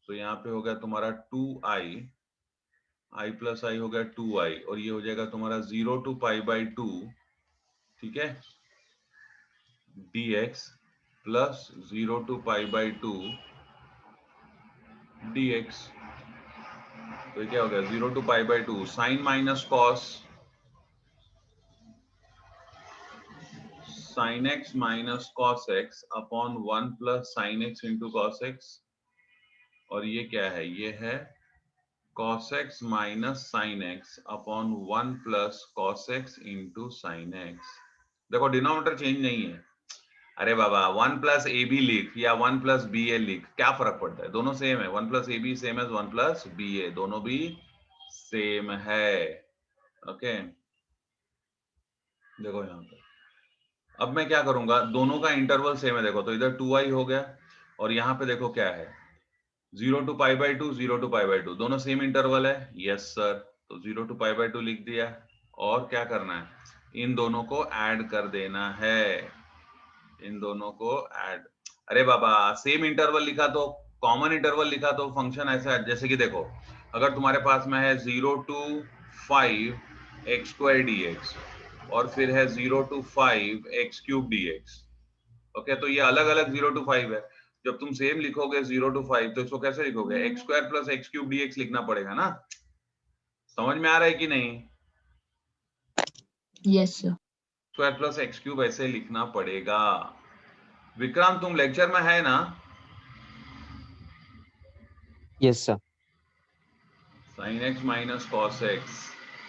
तो यहाँ पे हो गया तुम्हारा 2i, i प्लस आई हो गया 2i और ये हो जाएगा तुम्हारा 0 to पाई बाई 2, ठीक है, dx plus 0 to pi by 2 dx। तो ये क्या हो गया 0 to pi by 2 sine minus cos sin x minus cos x upon 1 plus sine x into cos x. और ये क्या है, ये है cos x minus sine x upon 1 plus cos x into sine x. देखो डिनोमिनेटर चेंज नहीं है। अरे बाबा 1 प्लस ए बी लिख या 1 प्लस बी ए लिख, क्या फर्क पड़ता है, दोनों सेम है। 1 plus A B same as 1 plus B A, दोनों भी सेम है। ओके देखो यहाँ पे अब मैं क्या करूंगा, दोनों का इंटरवल सेम है। देखो तो इधर 2i हो गया और यहाँ पे देखो क्या है 0 to pi by 2 0 to pi by 2, दोनों सेम इंटरवल है। यस सर, तो 0 to पाई बाई 2 लिख दिया। और क्या करना है, इन दोनों को ऐड कर देना है, इन दोनों को ऐड। अरे बाबा सेम इंटरवल लिखा तो, कॉमन इंटरवल लिखा तो फंक्शन ऐसा है, जैसे कि देखो अगर तुम्हारे पास में है 0 to 5 x स्क्वायर dx और फिर है 0 to 5 x cube dx। Okay तो ये अलग अलग 0 to 5 है। जब तुम सेम लिखोगे 0 to 5 तो इसको कैसे लिखोगे, x square plus x cube dx लिखना पड़ेगा ना। समझ में आ रहा है कि नहीं, Yes, sir. Square plus x cube ऐसे लिखना पड़ेगा। विक्रांत तुम लेक्चर में है ना। Yes, sir. Sine x minus cos x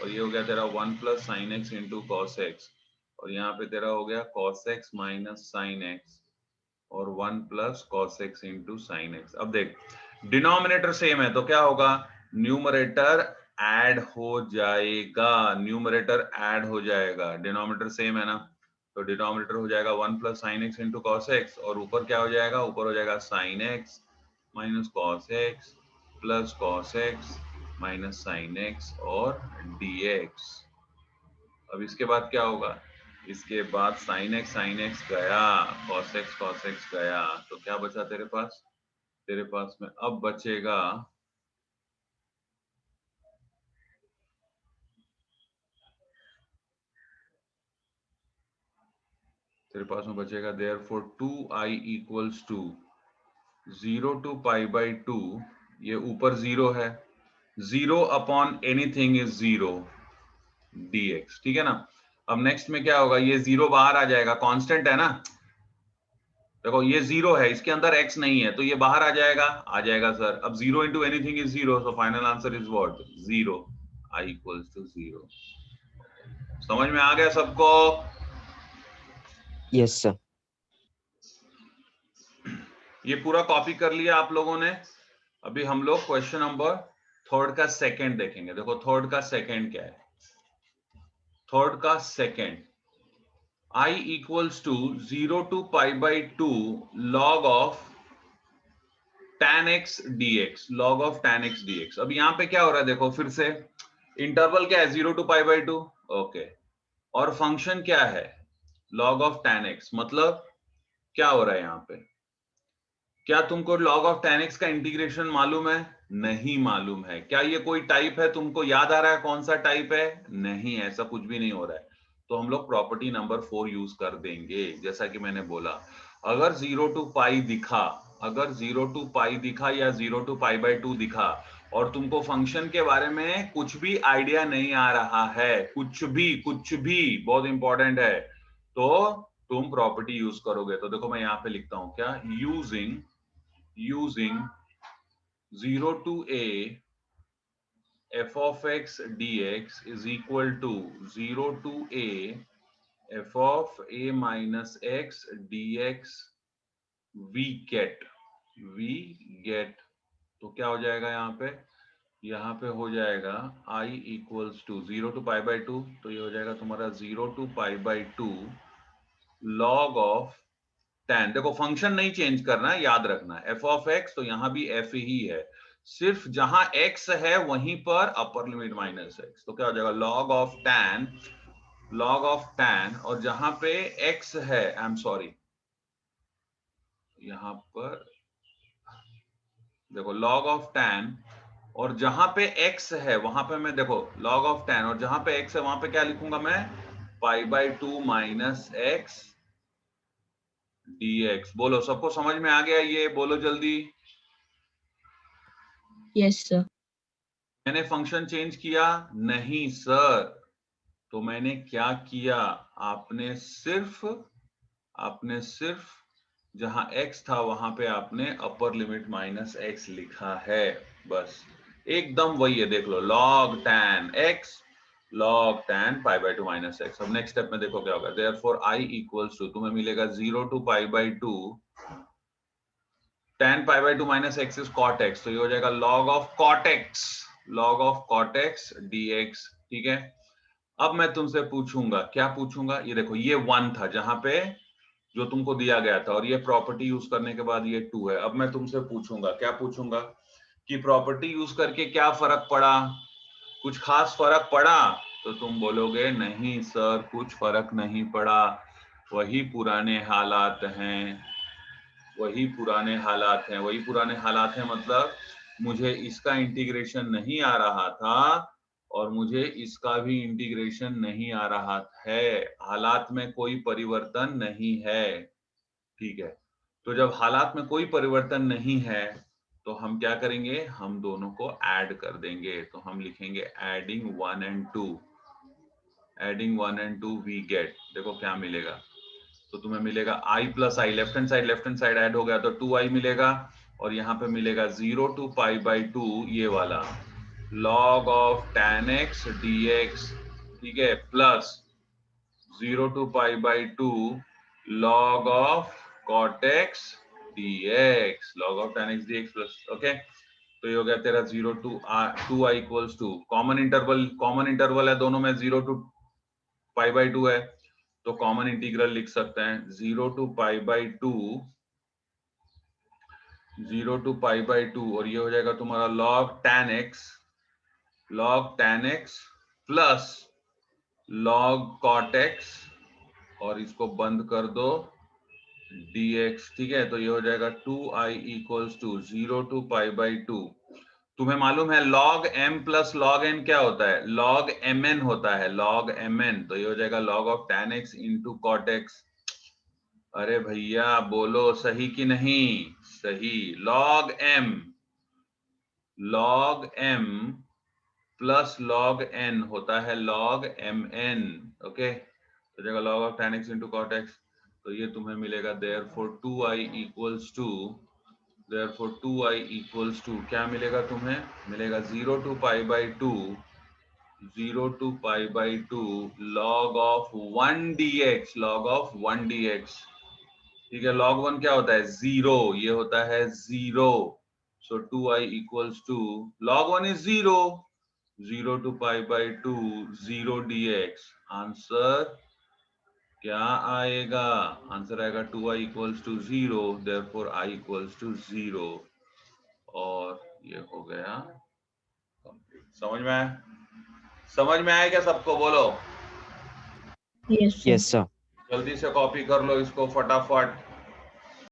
और ये हो गया तेरा 1 plus sine x into cos x और यहाँ पे तेरा हो गया cos x minus sine x और 1 plus cos x into sine x. अब देख डिनोमिनेटर सेम है तो क्या होगा, न्यूमरेटर ऐड हो जाएगा, न्यूमरेटर ऐड हो जाएगा। डिनोमिनेटर सेम है ना, तो डिनोमिनेटर हो जाएगा 1 plus sine x into cos x और ऊपर क्या हो जाएगा, ऊपर हो जाएगा sine x minus cos x plus cos x minus sine x और dx। अब इसके बाद क्या होगा, इसके बाद साइन एक्स गया, कॉस एक्स गया, तो क्या बचा तेरे पास, तेरे पास में अब बचेगा therefore 2i equals to 0 to pi by 2, ये ऊपर 0 है, 0 अपॉन एनीथिंग इज 0 dx। ठीक है ना। अब नेक्स्ट में क्या होगा, ये 0 बाहर आ जाएगा, कांस्टेंट है ना। देखो ये 0 है, इसके अंदर x नहीं है तो ये बाहर आ जाएगा सर। अब 0 into anything is 0, so final answer is what 0, i equals to 0। समझ में आ गया सबको। Yes, sir. ये पूरा कॉपी कर लिया आप लोगों ने। अभी हम लोग क्वेश्चन नंबर थर्ड का सेकंड देखेंगे। देखो थर्ड का सेकंड क्या है, थर्ड का second i equals to 0 to pi by 2 log of tan x dx, log of tan x dx। अब यहाँ पे क्या हो रहा है, देखो फिर से इंटरवल क्या है 0 to पाई बाई 2, ओके, और फंक्शन क्या है log of tan x। मतलब क्या हो रहा है यहाँ पे, क्या तुमको log of tan x का इंटीग्रेशन मालूम है, नहीं मालूम है। क्या ये कोई टाइप है, तुमको याद आ रहा है कौन सा टाइप है, नहीं, ऐसा कुछ भी नहीं हो रहा है। तो हम लोग प्रॉपर्टी नंबर 4 यूज कर देंगे। जैसा कि मैंने बोला, अगर 0 to पाई दिखा, अगर 0 to पाई दिखा या 0 to पाई बाई 2 दिखा और तुमको फंक्शन के बारे में कुछ भी आइडिया नहीं आ रहा है, कुछ भी बहुत इंपॉर्टेंट है, तो तुम प्रॉपर्टी यूज करोगे। तो देखो मैं यहाँ पे लिखता हूं क्या, using 0 to a f of x dx is equal to 0 to a f of a minus x dx we get, तो क्या हो जाएगा यहाँ पे हो जाएगा i equals to 0 to pi by 2, तो ये हो जाएगा तुम्हारा 0 to pi by 2 log of tan। देखो फंक्शन नहीं चेंज करना है, याद रखना f ऑफ x, तो यहां भी f ही है, सिर्फ जहां x है वहीं पर अपर लिमिट माइनस x, तो क्या हो जाएगा log ऑफ tan, और जहां पे x है, आई एम सॉरी, यहां पर देखो log ऑफ tan और जहां पे x है वहां पे मैं देखो log ऑफ tan और जहां पे x है वहां पे क्या लिखूंगा मैं, पाई बाई 2 माइनस x dx। बोलो सबको समझ में आ गया ये, बोलो जल्दी। Yes, sir. मैंने फंक्शन चेंज किया नहीं सर। तो मैंने क्या किया, आपने सिर्फ जहां x था वहां पे आपने अपर लिमिट माइनस x लिखा है, बस एकदम वही है। देख लो log tan x log tan pi by 2 minus x। अब नेक्स्ट स्टेप में देखो क्या होगा, therefore I equals to, तुम्हें मिलेगा 0 to pi by 2 tan pi by 2 minus x is cot x, तो ये हो जाएगा log of cot x dx। ठीक है, अब मैं तुमसे पूछूंगा, क्या पूछूंगा, ये देखो ये 1 था जहां पे जो तुमको दिया गया था, और ये प्रॉपर्टी यूज करने के बाद ये 2 है। अब मैं तुमसे पूछूंगा, क्या पूछूंगा कि प्रॉपर्टी यूज करके क्या फर्क पड़ा, कुछ खास फर्क पड़ा? तो तुम बोलोगे नहीं सर कुछ फर्क नहीं पड़ा, वही पुराने हालात हैं, वही पुराने हालात हैं मतलब मुझे इसका इंटीग्रेशन नहीं आ रहा था और मुझे इसका भी इंटीग्रेशन नहीं आ रहा है, हालात में कोई परिवर्तन नहीं है। ठीक है, तो जब हालात में कोई परिवर्तन नहीं है तो हम क्या करेंगे, हम दोनों को ऐड कर देंगे। तो हम लिखेंगे एडिंग 1 and 2 वी गेट, देखो क्या मिलेगा, तो तुम्हें मिलेगा i plus I, left hand side add हो गया तो 2i मिलेगा, और यहाँ पे मिलेगा 0 to pi by 2 ये वाला log of tan x dx। ठीक है, plus 0 to pi by 2 log of cot x dx, log of tan x dx plus, okay. तो ये हो गया तेरा 0 to 2i equals to common interval है दोनों में, 0 to pi by 2 है, तो कॉमन इंटीग्रल लिख सकते हैं 0 to pi by 2 और ये हो जाएगा तुम्हारा log tan x plus log cot x, और इसको बंद कर दो dx। ठीक है, तो ये हो जाएगा 2i equals to 0 to pi by 2। तुम्हें मालूम है log m plus log n क्या होता है, log mn होता है, log mn। तो ये हो जाएगा log of tan x into cot x। अरे भैया बोलो सही कि नहीं, सही। log m plus log n होता है log mn, ओके। तो जाएगा log of tan x into cot x, तो ये तुम्हें मिलेगा therefore 2i equals to क्या मिलेगा तुम्हें, मिलेगा 0 to pi by 2 log of 1 dx। ठीक है, log 1 क्या होता है, 0, ये होता है 0। सो 2i equals to log 1 is 0 to pi by 2 0 dx। Answer क्या आएगा, आंसर आएगा 2i equals to 0, therefore I equals to 0। और ये हो गया कंप्लीट। समझ में आया क्या सबको, बोलो Yes, sir. Yes, sir. जल्दी से कॉपी कर लो इसको फटाफट।